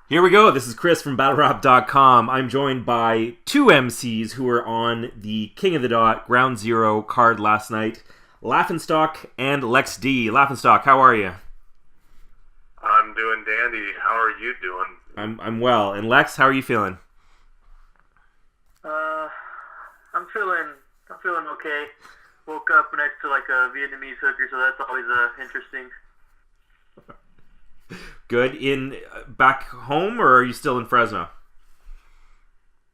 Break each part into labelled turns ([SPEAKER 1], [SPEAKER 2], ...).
[SPEAKER 1] Here we go. This is Chris from BattleRap.com. I'm joined by two MCs who were on the King of the Dot Ground Zero card last night. Stalk and Lex D. Stalk, how are you?
[SPEAKER 2] I'm doing dandy. How are you doing?
[SPEAKER 1] I'm well. And Lex, how are you feeling?
[SPEAKER 3] I'm feeling okay. Woke up next to like a Vietnamese hooker, so that's always interesting.
[SPEAKER 1] Good. Back home, or are you still in Fresno?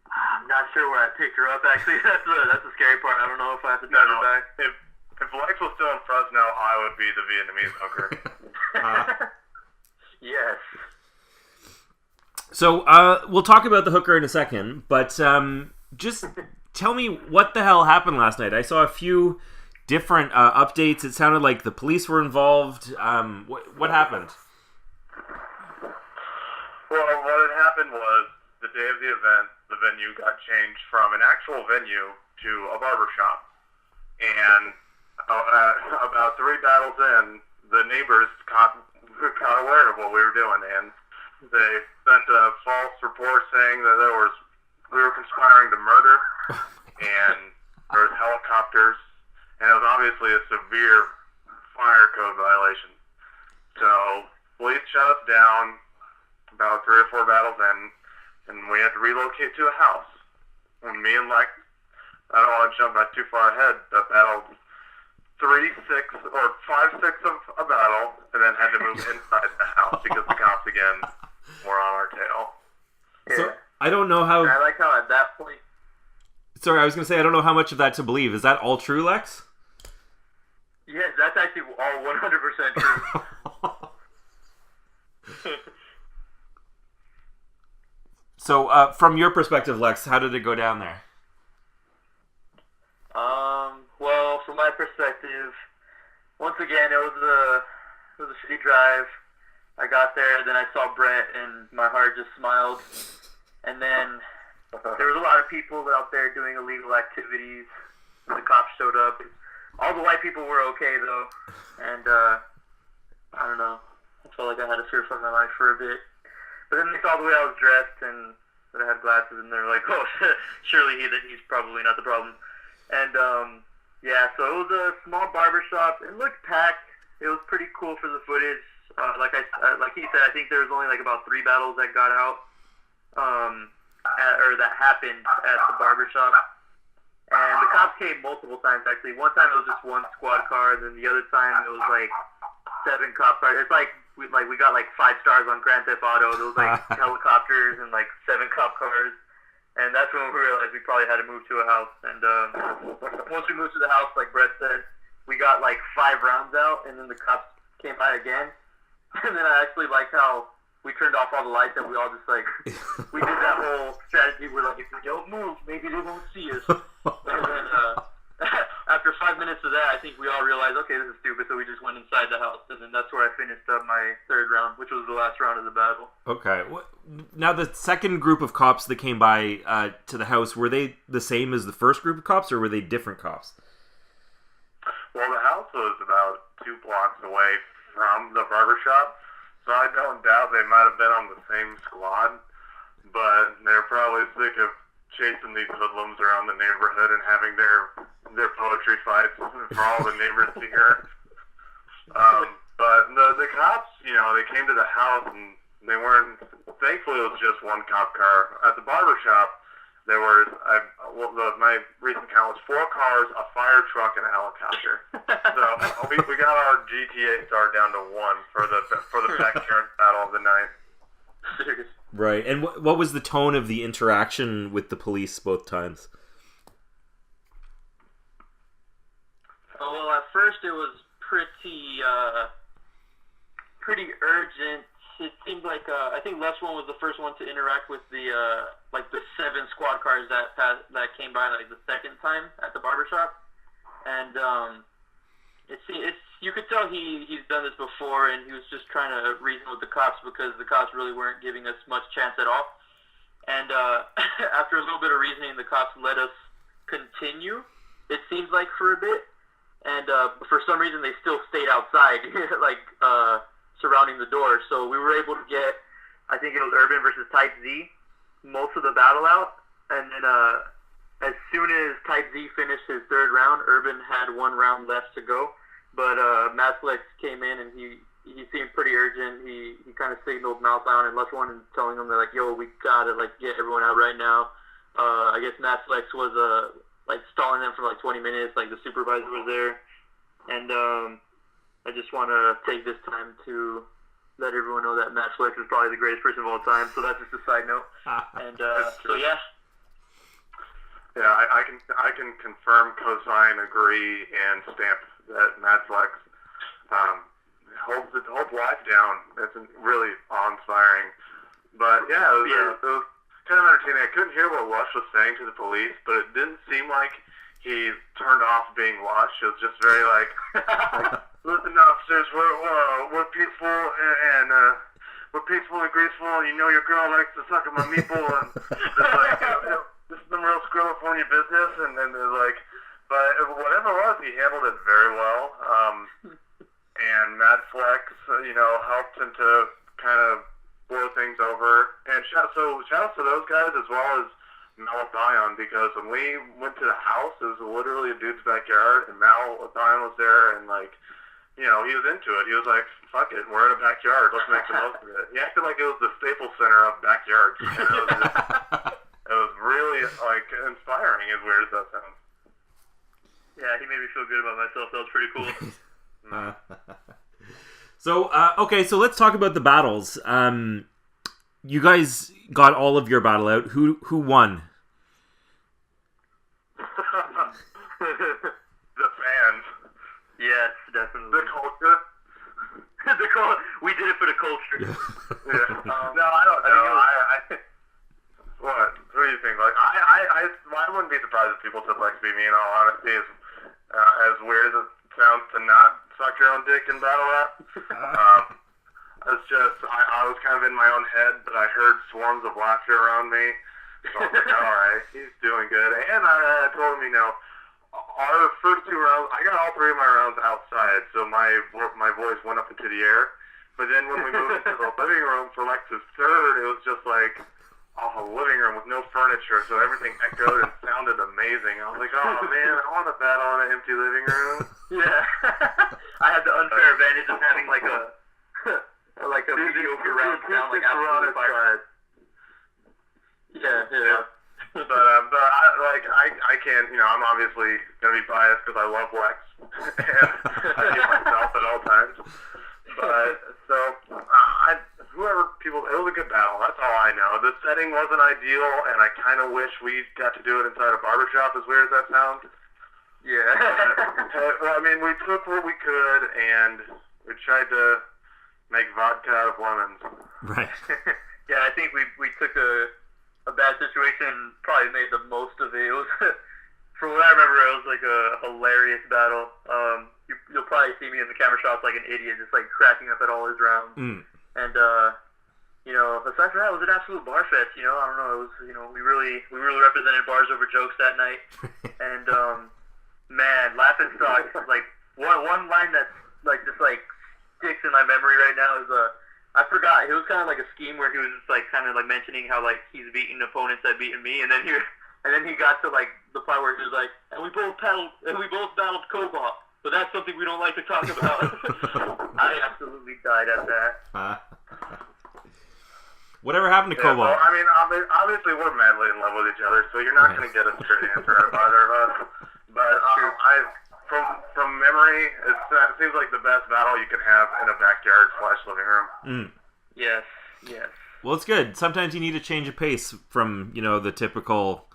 [SPEAKER 3] I'm not sure where I picked her up. Actually, that's the scary part. I don't know if I have to drive her back.
[SPEAKER 2] If Lex was still in Fresno, I would be the Vietnamese hooker.
[SPEAKER 3] Yes.
[SPEAKER 1] So we'll talk about the hooker in a second, but just tell me what the hell happened last night. I saw a few different updates. It sounded like the police were involved. What happened?
[SPEAKER 2] Well, what had happened was the day of the event, the venue got changed from an actual venue to a barber shop. And about 3 battles in, the neighbors caught aware of what we were doing, and they sent a false report saying that we were conspiring to murder, and there was helicopters, and it was obviously a severe fire code violation. So police shut us down about 3 or 4 battles in, and we had to relocate to a house. And me and Lex, I don't want to jump back too far ahead, but battled 5-6 of a battle, and then had to move inside the house because the cops again were on our tail.
[SPEAKER 1] So I don't know how.
[SPEAKER 3] I like how at that point.
[SPEAKER 1] Sorry, I was going to say I don't know how much of that to believe. Is that all true, Lex?
[SPEAKER 3] Yes, that's actually all 100% true.
[SPEAKER 1] So, from your perspective, Lex, how did it go down there?
[SPEAKER 3] Well, from my perspective, once again, it was a shitty drive. I got there, then I saw Brett, and my heart just smiled. And then there was a lot of people out there doing illegal activities. The cops showed up. All the white people were okay, though. And, I don't know. I felt like I had to fear for my life for a bit. But then they saw the way I was dressed and that I had glasses, and they were like, oh, surely he's probably not the problem. And, yeah, so it was a small barber shop. It looked packed. It was pretty cool for the footage. Like he said, I think there was only like about 3 battles that got out, or that happened at the barber shop. And the cops came multiple times, actually. One time it was just 1 squad car, and then the other time it was like 7 cop cars. It's like we got like 5 stars on Grand Theft Auto. There was like helicopters and like 7 cop cars. And that's when we realized we probably had to move to a house. And once we moved to the house, like Brett said, we got like 5 rounds out, and then the cops came by again. And then I actually liked how we turned off all the lights, and we all just like, we did that whole strategy where like, if we don't move, maybe they won't see us. And then after 5 minutes of that, I think we all realized, okay, this is stupid, so we just went inside the house. And then that's where I finished up my 3rd round, which was the last round of the battle.
[SPEAKER 1] Okay. Now, the second group of cops that came by to the house, were they the same as the first group of cops, or were they different cops?
[SPEAKER 2] Well, the house was about 2 blocks away from the barber shop, so I don't doubt they might have been on the same squad, but they're probably sick of chasing these hoodlums around the neighborhood and having their poetry fights for all the neighbors to hear. But the cops, they came to the house, and they weren't. Thankfully, it was just 1 cop car. At the barber shop, there was my recent count was 4 cars, a fire truck, and a helicopter. So we got our GTA star down to 1 for the backyard battle of the night.
[SPEAKER 1] Right. And what was the tone of the interaction with the police both times?
[SPEAKER 3] Oh, well, at first it was pretty urgent. It seemed like I think Les one was the first one to interact with the 7 squad cars that came by like the second time at the barbershop, and you could tell he's done this before, and he was just trying to reason with the cops because the cops really weren't giving us much chance at all. And after a little bit of reasoning, the cops let us continue. It seems like for a bit, and for some reason they still stayed outside, surrounding the door. So we were able to get I think it was Urban versus Type Z, most of the battle out, and then as soon as Type Z finished his third round, Urban had 1 round left to go, but Mad Flex came in and he seemed pretty urgent. He kind of signaled Malthon and Lush One and telling them, they're like, yo, we gotta like get everyone out right now. I guess Mad Flex was like stalling them for like 20 minutes, like the supervisor was there, and I just want to take this time to let everyone know that Mad Flex is probably the greatest person of all time. So that's just a side note. And so yeah.
[SPEAKER 2] Yeah, I can confirm, cosign, agree, and stamp that Mad Flex holds life down. It's really awe-inspiring. But yeah, it was kind of entertaining. I couldn't hear what Lush was saying to the police, but it didn't seem like he turned off being Lush. It was just very like listen, officers, we're peaceful and we're peaceful and graceful. You know your girl likes to suck on my meatball, and just like this is some real California business. And then they're like, but whatever it was, he handled it very well. And Mad Flex, helped him to kind of blow things over. And shout out to those guys as well as Malathion, because when we went to the house, it was literally a dude's backyard, and Malathion was there, and like, he was into it. He was like, fuck it, we're in a backyard, let's make the most of it. He acted like it was the Staples Center of backyards. It was really like inspiring, as weird as that sounds.
[SPEAKER 3] Yeah, he made me feel good about myself. That was pretty cool.
[SPEAKER 1] So, okay, so let's talk about the battles. You guys got all of your battle out. Who won?
[SPEAKER 2] The fans.
[SPEAKER 3] Yes, definitely.
[SPEAKER 2] The culture.
[SPEAKER 3] We did it for the culture.
[SPEAKER 2] Yeah. No, I don't know. What do you think? Like, I wouldn't be surprised if people said Lex beat me. In all honesty, as weird as it sounds to not suck your own dick in battle rap. It's just, I was kind of in my own head, but I heard swarms of laughter around me. So I was like, alright, he's doing good. And I told him, our first 2 rounds, I got all 3 of my rounds outside, so my voice went up into the air. But then when we moved into the living room for Lex's third, it was just like a living room with no furniture, so everything echoed and sounded amazing. I was like, oh man, I want to battle in an empty living room.
[SPEAKER 3] Yeah. I had the unfair advantage of having like a mediocre round sound, like after the fire. Yeah.
[SPEAKER 2] But I can't, I'm obviously gonna be biased because I love Lex and I hate myself at all times. But so it was a good battle. That's all I know. The setting wasn't ideal, and I kind of wish we got to do it inside a barbershop. As weird as that sounds.
[SPEAKER 3] Yeah.
[SPEAKER 2] Well, I mean, we took what we could, and we tried to make vodka out of lemons.
[SPEAKER 1] Right.
[SPEAKER 3] Yeah, I think we took a bad situation, probably made the most of it. It was, from what I remember, it was like a hilarious battle. You'll probably see me in the camera shots like an idiot, just like cracking up at all his rounds. And aside from that, it was an absolute bar fest. I don't know. It was, we really represented bars over jokes that night. And man, laughing stock. Like one line that's like just like sticks in my memory right now is I forgot. It was kind of like a scheme where he was just like kind of like mentioning how like he's beating opponents that beaten me, and then he got to like the part where he was like, and we both battled Cobalt, but that's something we don't like to talk about. I absolutely died at that.
[SPEAKER 1] Whatever happened to Cobalt?
[SPEAKER 2] Well, I mean, obviously we're madly in love with each other, so you're not going to get a straight answer out of either of us. But from memory, it seems like the best battle you can have in a backyard/living room.
[SPEAKER 3] Yes.
[SPEAKER 1] Well, it's good. Sometimes you need a change of pace from, the typical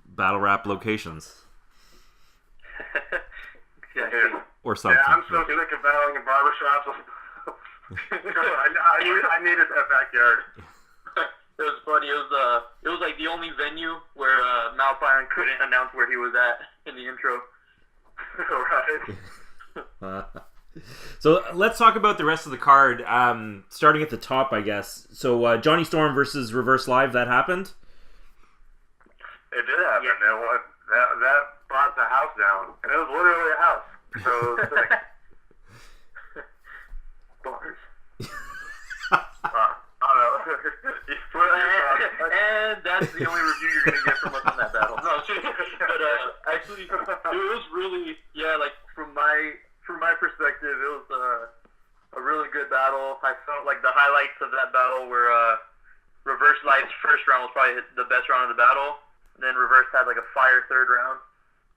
[SPEAKER 1] battle rap locations. Or something.
[SPEAKER 2] Yeah, I'm so sick of battling in barbershops. I needed that backyard.
[SPEAKER 3] It was funny. It was like the only venue where Malfire couldn't announce where he was at in the intro.
[SPEAKER 2] Right.
[SPEAKER 1] So let's talk about the rest of the card. Starting at the top, I guess. So Johnny Storm versus Reverse Live, that happened?
[SPEAKER 2] It did happen. Yeah. That brought the house down. And it was literally a house. So it was sick. Bars. I don't know.
[SPEAKER 3] that's the only review you're gonna get from us in that battle. No, but actually, it was really, like from my perspective, it was a really good battle. I felt like the highlights of that battle were Reverse Light's first round was probably the best round of the battle. And then Reverse had like a fire third round,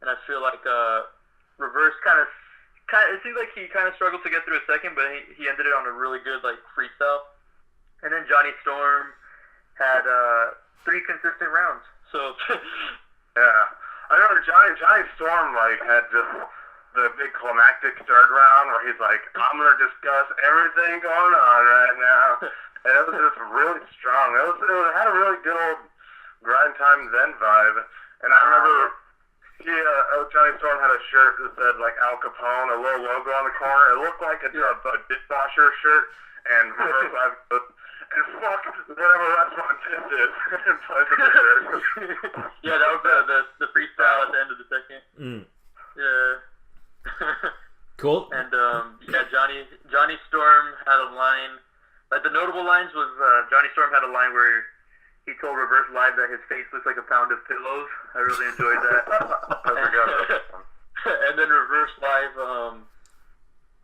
[SPEAKER 3] and I feel like Reverse kind of it seemed like he kind of struggled to get through a second, but he ended it on a really good like freestyle. And then Johnny Storm had 3 consistent rounds. So
[SPEAKER 2] yeah, I remember Johnny Storm like had just the big climactic third round where he's like, I'm gonna discuss everything going on right now, and it was just really strong. It had a really good old grind time Zen vibe, and I remember. Johnny Storm had a shirt that said like Al Capone, a little logo on the corner. It looked like a dishwasher shirt, and Reverse Live goes, and fuck whatever restaurant this is, and plays with the shirt.
[SPEAKER 3] Yeah, that was the freestyle at the end of the second. Yeah.
[SPEAKER 1] Cool.
[SPEAKER 3] And Johnny Storm had a line. Like the notable lines was Johnny Storm had a line where he told Reverse Live that his face looks like a pound of pillows. I really enjoyed that. And then Reverse Live,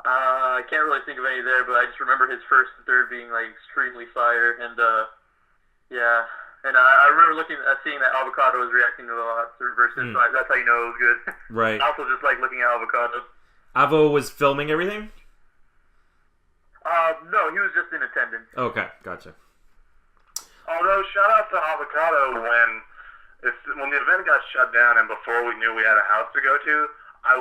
[SPEAKER 3] I can't really think of any there, but I just remember his first and third being like extremely fire. And and I remember seeing that Avocado was reacting a lot to Reverse Live. That's how you know it was good.
[SPEAKER 1] Right.
[SPEAKER 3] I also just like looking at Avocado.
[SPEAKER 1] Avo was filming everything?
[SPEAKER 3] No, he was just in attendance.
[SPEAKER 1] Okay, gotcha.
[SPEAKER 2] Although, shout out to Avocado when the event got shut down and before we knew we had a house to go to,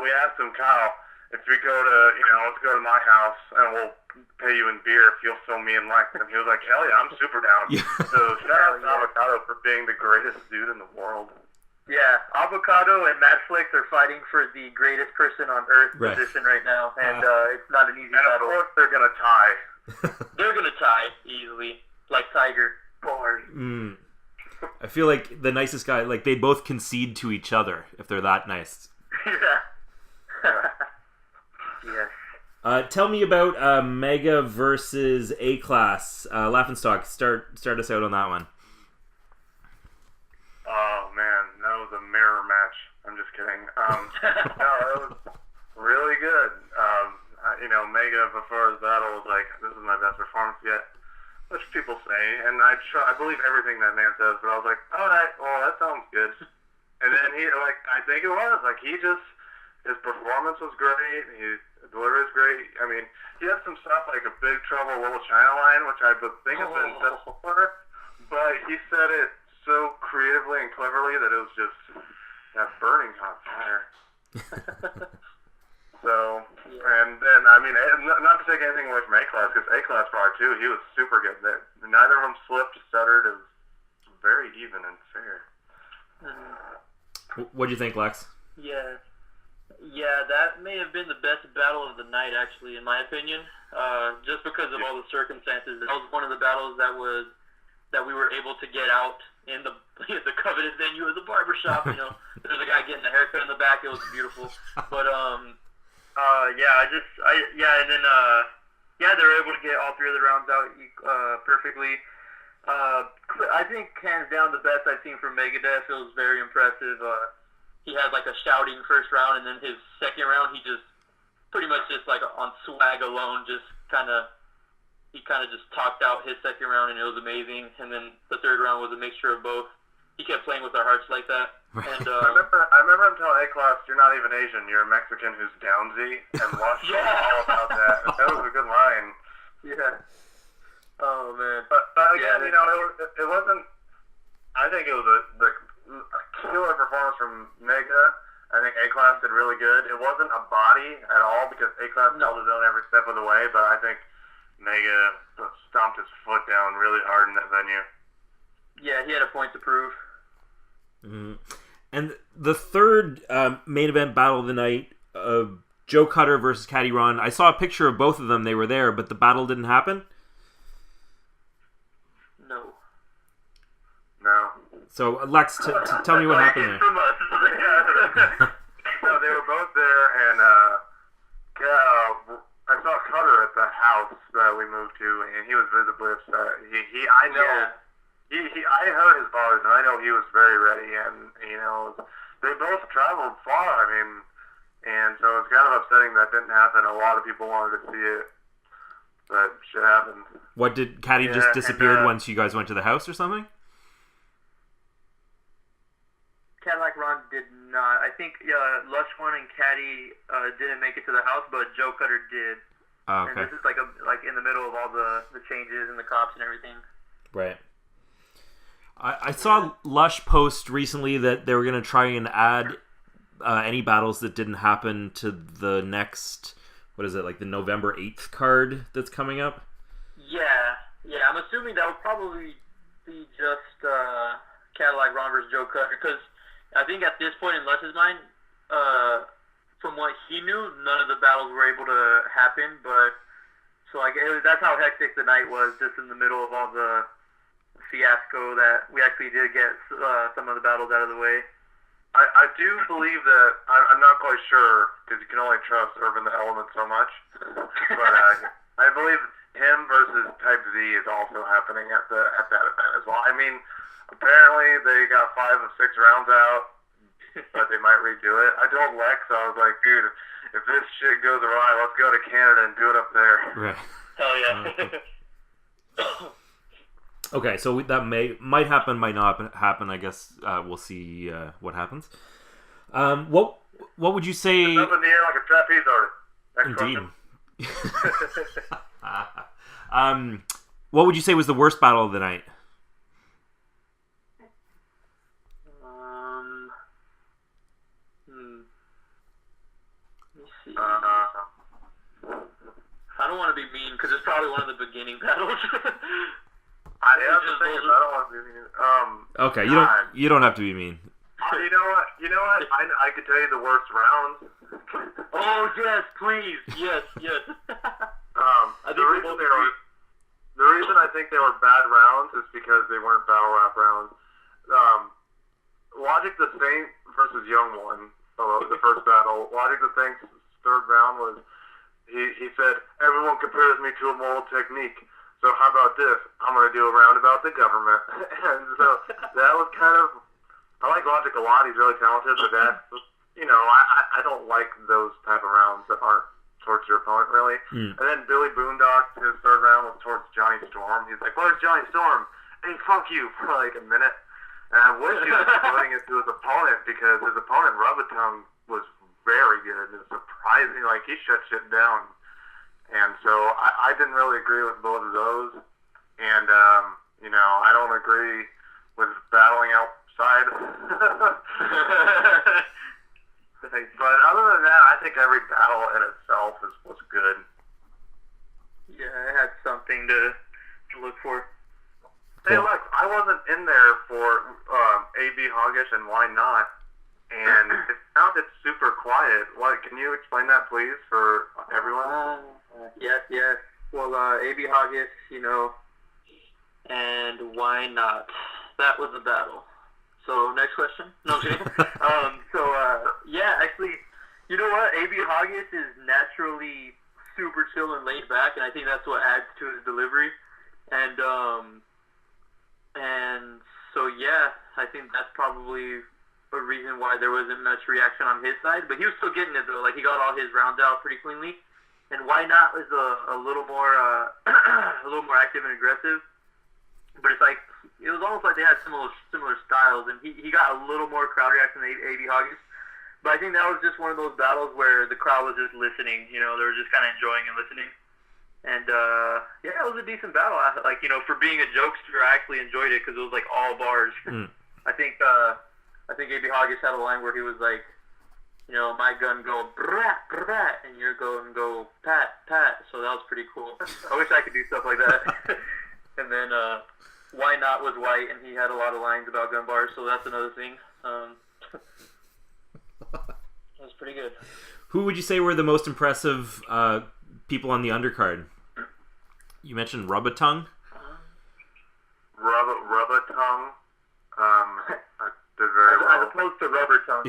[SPEAKER 2] we asked him, Kyle, if we go to, let's go to my house and we'll pay you in beer if you'll film me and Lex. And he was like, hell yeah, I'm super down.
[SPEAKER 1] Yeah.
[SPEAKER 2] So shout out to Avocado for being the greatest dude in the world.
[SPEAKER 3] Yeah, Avocado and Madflix are fighting for the greatest person on earth position right now, and it's not an easy battle.
[SPEAKER 2] And of course they're going to tie.
[SPEAKER 3] They're going to tie easily, like Tiger. Bars.
[SPEAKER 1] I feel like the nicest guy, like they'd both concede to each other if they're that nice.
[SPEAKER 3] Yeah. Yes.
[SPEAKER 1] Tell me about Mega versus A-Class. Stalk, start us out on that one.
[SPEAKER 2] Oh man, that was a mirror match. I'm just kidding. No, it was really good. Mega before his battle was like, this is my best performance yet. Which people say, and I believe everything that man says, but I was like, alright, well, that sounds good. And then I think it was, his performance was great, his delivery was great. I mean, he had some stuff like a Big Trouble Little China line, which I think has been said before, but he said it so creatively and cleverly that it was just that burning hot fire. So, and then, I mean, not to take anything away from A-Class, because A-Class brought too, he was super good. Neither of them slipped, stuttered. It was very even and fair.
[SPEAKER 1] What'd you think, Lex?
[SPEAKER 3] Yeah, that may have been the best battle of the night, actually, in my opinion. Just because of all the circumstances. That was one of the battles that we were able to get out in the coveted venue of the barbershop. There's a guy getting a haircut in the back. It was beautiful. But they were able to get all 3 of the rounds out perfectly. I think hands down the best I've seen from Megadeth. It was very impressive. He had like a shouting first round, and then his second round, he just pretty much just like on swag alone, just kind of just talked out his second round, and it was amazing. And then the third round was a mixture of both. He kept playing with our hearts like that. And
[SPEAKER 2] I remember him telling A-Class, "You're not even Asian. You're a Mexican who's downsy," and watched all about that. That was a good line.
[SPEAKER 3] Yeah. Oh man.
[SPEAKER 2] But again, it wasn't. I think it was a killer performance from Mega. I think A-Class did really good. It wasn't a body at all because A-Class held his own every step of the way. But I think Mega stomped his foot down really hard in that venue.
[SPEAKER 3] Yeah, he had a point to prove.
[SPEAKER 1] Mm-hmm. And the third main event battle of the night, Joe Cutter versus Caddy Ron. I saw a picture of both of them. They were there, but the battle didn't happen.
[SPEAKER 3] No.
[SPEAKER 1] So, Lex, tell me what happened there.
[SPEAKER 2] No, they were both there, and I saw Cutter at the house that we moved to, and he was visibly upset. I heard his bars, and I know he was very ready, and, they both traveled far, and so it's kind of upsetting that didn't happen. A lot of people wanted to see it, but shit happened.
[SPEAKER 1] What, did Caddy just disappeared once you guys went to the house or something?
[SPEAKER 3] Cadillac Ron did not. I think Lush One and Caddy didn't make it to the house, but Joe Cutter did.
[SPEAKER 1] Oh, okay.
[SPEAKER 3] And this is like in the middle of all the changes and the cops and everything.
[SPEAKER 1] Right. I saw Lush post recently that they were going to try and add any battles that didn't happen to the next, what is it, like the November 8th card that's coming up?
[SPEAKER 3] Yeah. I'm assuming that would probably be just Cadillac Ron versus Joe Cutter, because I think at this point in Lush's mind, from what he knew, none of the battles were able to happen, but so that's how hectic the night was, just in the middle of all the fiasco that we actually did get some of the battles out of the way.
[SPEAKER 2] I do believe that, I'm not quite sure, because you can only trust Urban the Element so much, but I believe him versus Type Z is also happening at that event as well. Apparently they got 5 of 6 rounds out, but they might redo it. I told Lex, I was like, dude, if this shit goes awry, let's go to Canada and do it up there.
[SPEAKER 1] Right.
[SPEAKER 3] Hell yeah.
[SPEAKER 1] Okay, so that might happen, might not happen. I guess we'll see what happens. What would you say?
[SPEAKER 2] It's up in the air like a trapeze artist. Next
[SPEAKER 1] Indeed. What would you say was the worst battle of the night?
[SPEAKER 3] Let me see. I don't want to be mean because it's probably one of the beginning battles.
[SPEAKER 2] I don't want to be mean.
[SPEAKER 1] Okay, you don't have to be mean.
[SPEAKER 2] You know what? I could tell you the worst rounds.
[SPEAKER 3] Oh yes, please, yes.
[SPEAKER 2] The reason I think they were bad rounds is because they weren't battle rap rounds. Logic the Saint versus Young One, the first battle. Logic the Saint's third round was he said everyone compares me to a moral technique. So how about this? I'm going to do a round about the government. And so that was kind of, I like Logic a lot. He's really talented, but I don't like those type of rounds that aren't towards your opponent, really. And then Billy Boondock, his third round was towards Johnny Storm. He's like, where's Johnny Storm? Hey, fuck you, for like a minute. And I wish he was putting it to his opponent, because his opponent, Rubatung, was very good. And surprising, like, he shut shit down. And so I didn't really agree with both of those. And, I don't agree with battling outside. But other than that, I think every battle in itself was good.
[SPEAKER 3] Yeah, it had something to look for.
[SPEAKER 2] Hey, look, I wasn't in there for AB Hoggish and Why Not? And it sounded super quiet. Can you explain that, please, for everyone?
[SPEAKER 3] Yes. Well, AB Hoggish, and Why Not? That was the battle. So, next question? No, I'm kidding. Actually, you know what? AB Hoggish is naturally super chill and laid back, and I think that's what adds to his delivery. And so, I think that's probably a reason why there wasn't much reaction on his side. But he was still getting it, though. Like, he got all his rounds out pretty cleanly. And Why Not was a little more active and aggressive. But it's like, it was almost like they had similar styles, and he got a little more crowd reaction than AB Hoggish. But I think that was just one of those battles where the crowd was just listening. They were just kind of enjoying and listening. And it was a decent battle. For being a jokester, I actually enjoyed it because it was like all bars. I think AB Hoggish had a line where he was like, my gun go brat brat, and your gun go pat pat. So that was pretty cool. I wish I could do stuff like that. And then Why Not was white, and he had a lot of lines about gun bars. So that's another thing. That was pretty good.
[SPEAKER 1] Who would you say were the most impressive people on the undercard? You mentioned Rubatung.
[SPEAKER 2] Rubatung. Did very well.
[SPEAKER 3] As opposed to Rubbertongue.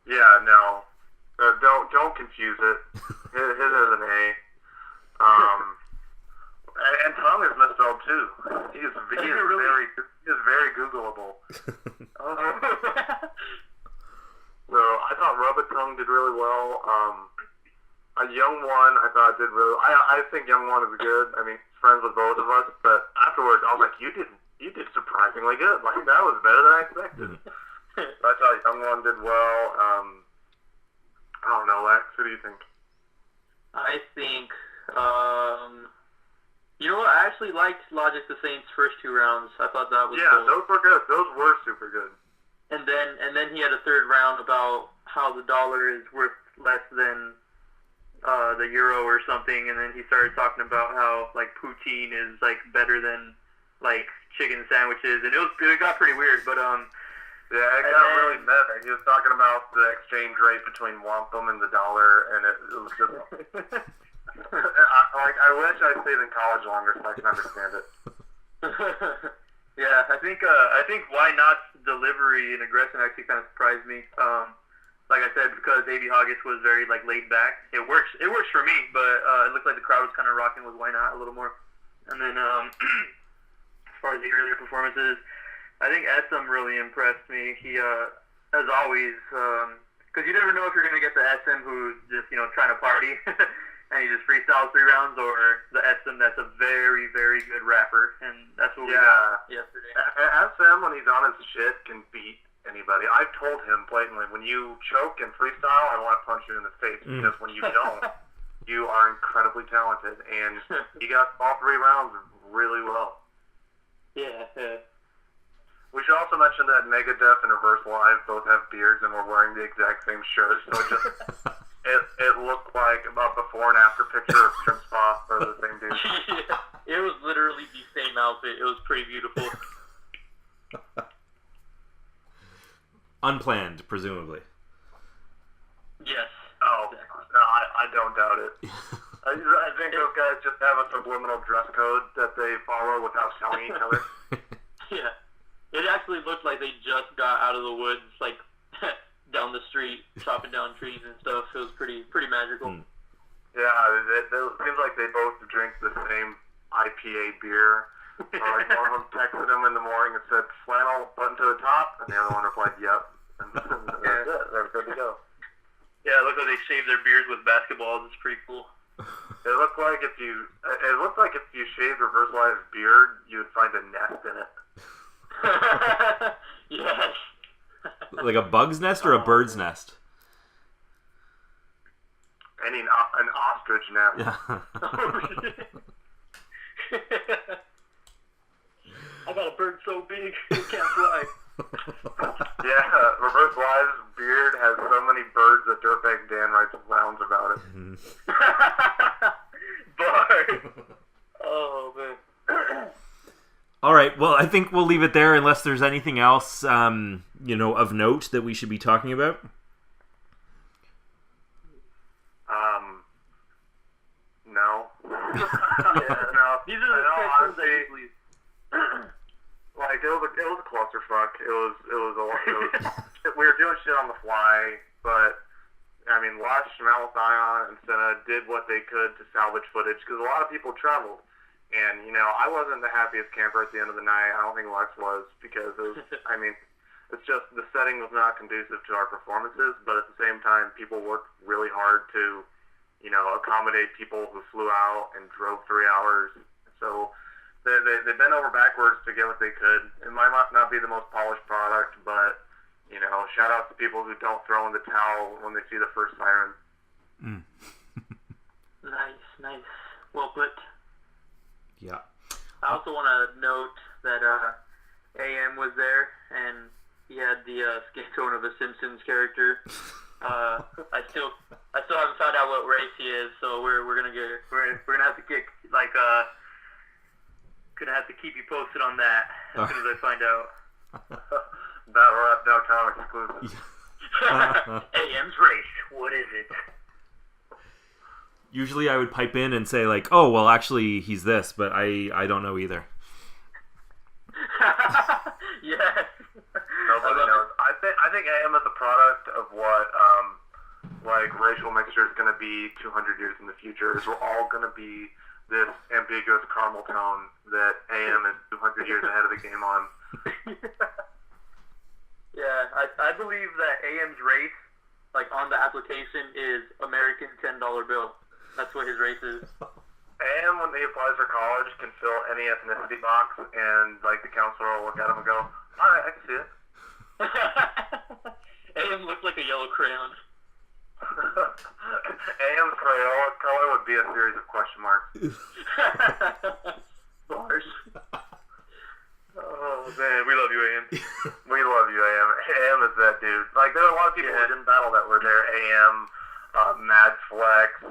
[SPEAKER 2] Yeah, no. Don't confuse it. His is an A. And Tom is misspelled too. He is very Googleable. So I thought Robotung did really well. A Young One I thought did really. I think Young One is good. I mean, he's friends with both of us. But afterwards, I was like, you did surprisingly good. Like that was better than I expected. So I thought Young One did well. I don't know, Lex. Who do you think?
[SPEAKER 3] I think, you know what? I actually liked Logic the Saint's first 2 rounds. I thought that was cool.
[SPEAKER 2] Those were good. Those were super good.
[SPEAKER 3] And then he had a third round about how the dollar is worth less than the euro or something, and then he started talking about how like poutine is like better than like chicken sandwiches, and it got pretty weird, but
[SPEAKER 2] yeah, it got really meta. He was talking about the exchange rate between wampum and the dollar, and it was just I wish I stayed in college longer so I can understand it.
[SPEAKER 3] Yeah, I think Why Not's delivery and aggression actually kind of surprised me. Like I said, because A.B. Hoggis was very like laid back. It works for me, but it looked like the crowd was kind of rocking with Why Not a little more. And then as far as the earlier performances, I think SM really impressed me. He, as always, because you never know if you're going to get the SM who's just, trying to party and he just freestyles 3 rounds, or the SM that's a very, very good rapper. And that's what we got yesterday.
[SPEAKER 2] SM, when he's on his shit, can beat anybody. I've told him blatantly, when you choke and freestyle, I want to punch you in the face, because when you don't, you are incredibly talented. And he got all 3 rounds really well.
[SPEAKER 3] Yeah.
[SPEAKER 2] We should also mention that Megadeth and Reverse Live both have beards and were wearing the exact same shirt, so it just it looked like a before and after picture of Trim Spa for the same dude.
[SPEAKER 3] Yeah, it was literally the same outfit. It was pretty beautiful.
[SPEAKER 1] Unplanned, presumably.
[SPEAKER 3] Yes.
[SPEAKER 2] Oh, no, I don't doubt it. I think those guys just have a subliminal dress code that they follow without telling each other.
[SPEAKER 3] Yeah. It actually looked like they just got out of the woods, like, down the street, chopping down trees and stuff. It was pretty magical.
[SPEAKER 2] Yeah, it seems like they both drink the same IPA beer. Like one of them texted him in the morning and said, flannel button to the top, and the other one replied, yep. And that's it. They're good to go.
[SPEAKER 3] Yeah, it looked like they shaved their beards with basketballs. It's pretty cool.
[SPEAKER 2] It looked like if you shaved Reverse Live's beard, you would find a nest in it.
[SPEAKER 3] Yes.
[SPEAKER 1] Like a bug's nest or a bird's nest?
[SPEAKER 2] An ostrich nest.
[SPEAKER 1] Yeah.
[SPEAKER 3] I got a bird so big it can't fly.
[SPEAKER 2] Yeah, Reverse Live's beard has so many birds that Dirtbag Dan writes rounds about it.
[SPEAKER 3] Bard. Oh man.
[SPEAKER 1] All right. Well, I think we'll leave it there unless there's anything else, of note that we should be talking about.
[SPEAKER 2] No.
[SPEAKER 3] Yeah, no. These are the questions that usually.
[SPEAKER 2] Like it was a clusterfuck. It was we were doing shit on the fly, but I mean, Lush, Malathion, and Senna did what they could to salvage footage because a lot of people traveled. And, I wasn't the happiest camper at the end of the night. I don't think Lex was, because it's just the setting was not conducive to our performances, but at the same time, people worked really hard to, accommodate people who flew out and drove 3 hours. So they bent over backwards to get what they could. It might not be the most polished product, but, shout out to people who don't throw in the towel when they see the first siren.
[SPEAKER 3] Nice. Well put.
[SPEAKER 1] Yeah.
[SPEAKER 3] I also want to note that AM was there, and he had the skin tone of a Simpsons character. I still haven't found out what race he is, so we're gonna have to get gonna have to keep you posted on that as soon as I find out.
[SPEAKER 2] Battle.com exclusive.
[SPEAKER 3] AM's race. What is it?
[SPEAKER 1] Usually I would pipe in and say, like, oh, well, actually, he's this, but I don't know either.
[SPEAKER 3] Yes.
[SPEAKER 2] Nobody knows. I think AM is a product of what, racial mixture is going to be 200 years in the future. Is we're all going to be this ambiguous caramel tone that AM is 200 years ahead of the game on.
[SPEAKER 3] Yeah, I believe that AM's race, like on the application, is American $10 bill. That's what his race is.
[SPEAKER 2] AM, when he applies for college, can fill any ethnicity box, and like the counselor will look at him and go, "All right, I can see it."
[SPEAKER 3] AM looks like a yellow crayon.
[SPEAKER 2] AM's Crayola color would be a series of question marks.
[SPEAKER 3] Bars.
[SPEAKER 2] Oh man, we love you, AM. We love you, AM. AM is that dude. Like, there are a lot of people who didn't battle that were there. AM, Mad Flex,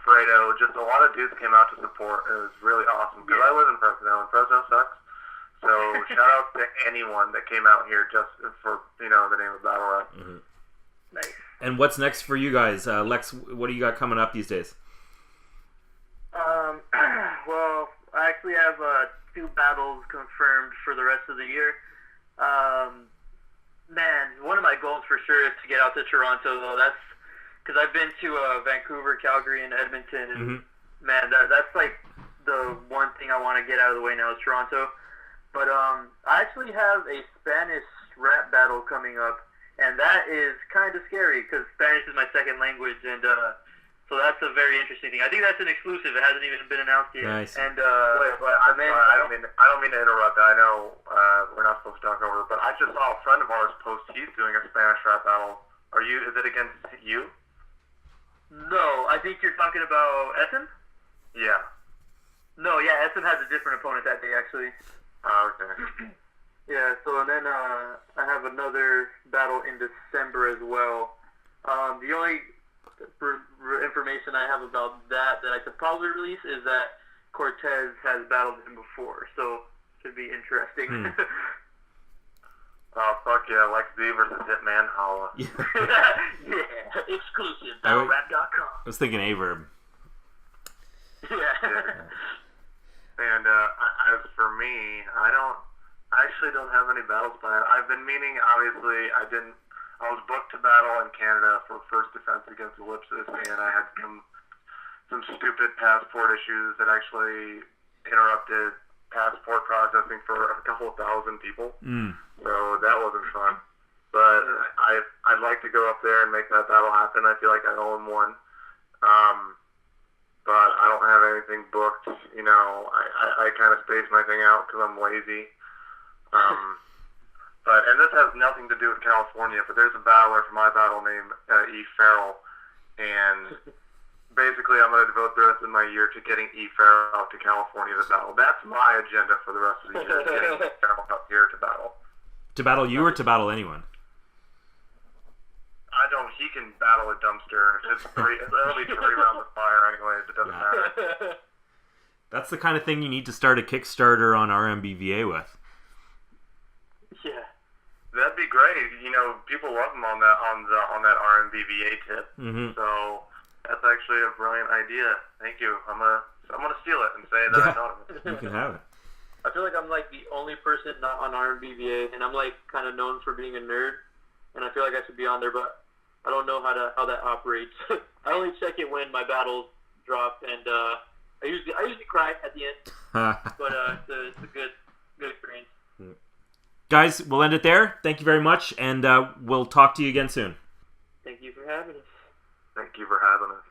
[SPEAKER 2] Fredo, just a lot of dudes came out to support. It was really awesome because I live in Fresno, and Fresno sucks. So shout out to anyone that came out here just for the name of Battle Rap.
[SPEAKER 1] Mm-hmm.
[SPEAKER 3] Nice.
[SPEAKER 1] And what's next for you guys, Lex? What do you got coming up these days?
[SPEAKER 3] Well, I actually have 2 battles confirmed for the rest of the year. Man, one of my goals for sure is to get out to Toronto, though. That's because I've been to Vancouver, Calgary, and Edmonton, and man, that's like the one thing I want to get out of the way now is Toronto. But I actually have a Spanish rap battle coming up, and that is kind of scary because Spanish is my second language, and so that's a very interesting thing. I think that's an exclusive. It hasn't even been announced yet.
[SPEAKER 1] Nice.
[SPEAKER 3] And
[SPEAKER 2] Wait, I'm sorry, I don't mean to interrupt. I know we're not supposed to talk over, but I just saw a friend of ours post he's doing a Spanish rap battle. Is it against you?
[SPEAKER 3] No, I think you're talking about Essen?
[SPEAKER 2] Yeah.
[SPEAKER 3] No, yeah, Essen has a different opponent that day, actually.
[SPEAKER 2] Oh, okay.
[SPEAKER 3] Yeah, so and then I have another battle in December as well. The only information I have about that I could probably release is that Cortez has battled him before, so it should be interesting.
[SPEAKER 2] Oh, fuck yeah, Lex B versus Hitman Holla.
[SPEAKER 3] Yeah, exclusive, BattleRap.com.
[SPEAKER 1] I was thinking Averb.
[SPEAKER 3] Yeah.
[SPEAKER 2] And as for me, I actually don't have any battles planned. I've been meaning, obviously, I was booked to battle in Canada for first defense against Ellipsis, and I had some stupid passport issues that actually interrupted passport processing for a couple of thousand people. So that wasn't fun. But I'd like to go up there and make that battle happen. I feel like I owe him one. But I don't have anything booked. I kind of space my thing out because I'm lazy. And this has nothing to do with California, but there's a battler for my battle named E. Farrell, and basically I'm going to devote the rest of my year to getting E. Farrell out to California to battle. That's my agenda for the rest of the year, getting E. Farrell up here to battle.
[SPEAKER 1] To battle you or to battle anyone?
[SPEAKER 2] He can battle a dumpster. It'll be 3 rounds of fire anyways, it doesn't matter.
[SPEAKER 1] That's the kind of thing you need to start a Kickstarter on RMBVA with.
[SPEAKER 3] Yeah.
[SPEAKER 2] That'd be great. People love him on that RMBVA tip.
[SPEAKER 1] Mm-hmm.
[SPEAKER 2] So that's actually a brilliant idea. Thank you. I'm gonna steal it and say that I thought of it.
[SPEAKER 1] You can have it.
[SPEAKER 3] I feel like I'm like the only person not on RMBVA, and I'm like kind of known for being a nerd, and I feel like I should be on there, but I don't know how that operates. I only check it when my battles drop, and I usually cry at the end, but it's a good experience.
[SPEAKER 1] Guys, we'll end it there. Thank you very much, and we'll talk to you again soon.
[SPEAKER 3] Thank you for having us.
[SPEAKER 2] Thank you for having us.